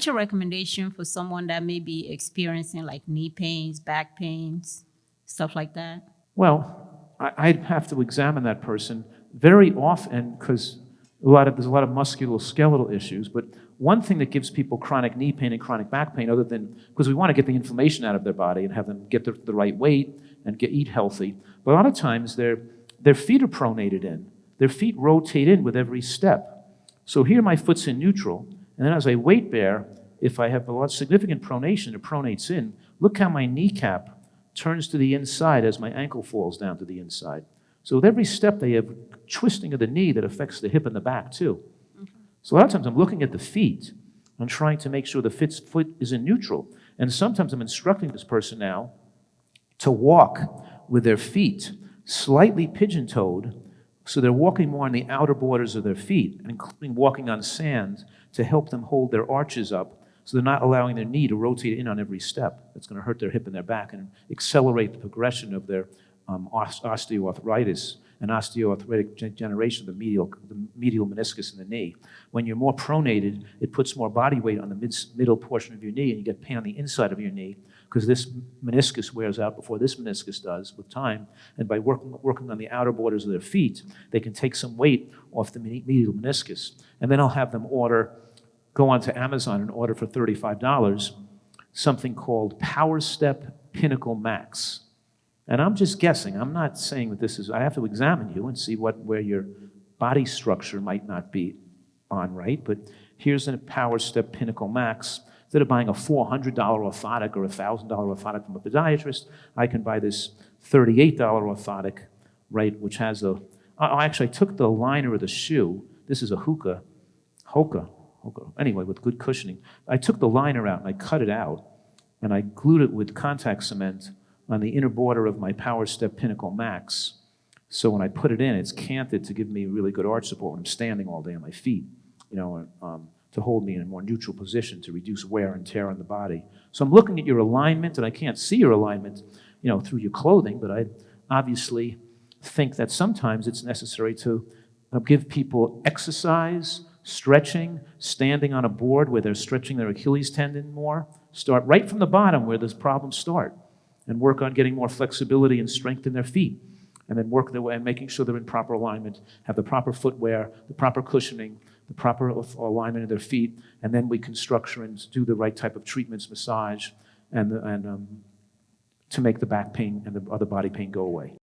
what's your recommendation for someone that may be experiencing like knee pains, back pains, stuff like that? Well, I'd have to examine that person very often because there's a lot of musculoskeletal issues. But one thing that gives people chronic knee pain and chronic back pain, other than because we want to get the inflammation out of their body and have them get the right weight and eat healthy, but a lot of times their feet are pronated in. Their feet rotate in with every step. So here my foot's in neutral, and then as I weight bear, if I have a lot of significant pronation, it pronates in. Look how my kneecap turns to the inside as my ankle falls down to the inside. So with every step, they have twisting of the knee that affects the hip and the back too. So a lot of times I'm looking at the feet. I'm trying to make sure the foot is in neutral. And sometimes I'm instructing this person now to walk with their feet slightly pigeon-toed, so they're walking more on the outer borders of their feet, including walking on sand to help them hold their arches up so they're not allowing their knee to rotate in on every step. That's going to hurt their hip and their back and accelerate the progression of their osteoarthritis and osteoarthritic degeneration of the medial meniscus in the knee. When you're more pronated, it puts more body weight on the middle portion of your knee, and you get pain on the inside of your knee because this meniscus wears out before this meniscus does with time. And by working on the outer borders of their feet, they can take some weight off the medial meniscus. And then I'll have them go onto Amazon and order for $35 something called Power Step Pinnacle Max. And I'm just guessing. I'm not saying that this is, I have to examine you and see where your body structure might not be on right, but here's a Power Step Pinnacle Max. Instead of buying a $400 orthotic or a $1,000 orthotic from a podiatrist, I can buy this $38 orthotic, right, which has actually I took the liner of the shoe. This is a Hoka, anyway, with good cushioning. I took the liner out and I cut it out, and I glued it with contact cement on the inner border of my Power Step Pinnacle Max. So when I put it in, it's canted to give me really good arch support when I'm standing all day on my feet, to hold me in a more neutral position to reduce wear and tear on the body. So I'm looking at your alignment, and I can't see your alignment, through your clothing, but I obviously think that sometimes it's necessary to give people exercise, stretching, standing on a board where they're stretching their Achilles tendon more. Start right from the bottom where those problems start, and work on getting more flexibility and strength in their feet, and then work their way and making sure they're in proper alignment, have the proper footwear, the proper cushioning, the proper alignment of their feet, and then we can structure and do the right type of treatments, massage, and to make the back pain and the other body pain go away.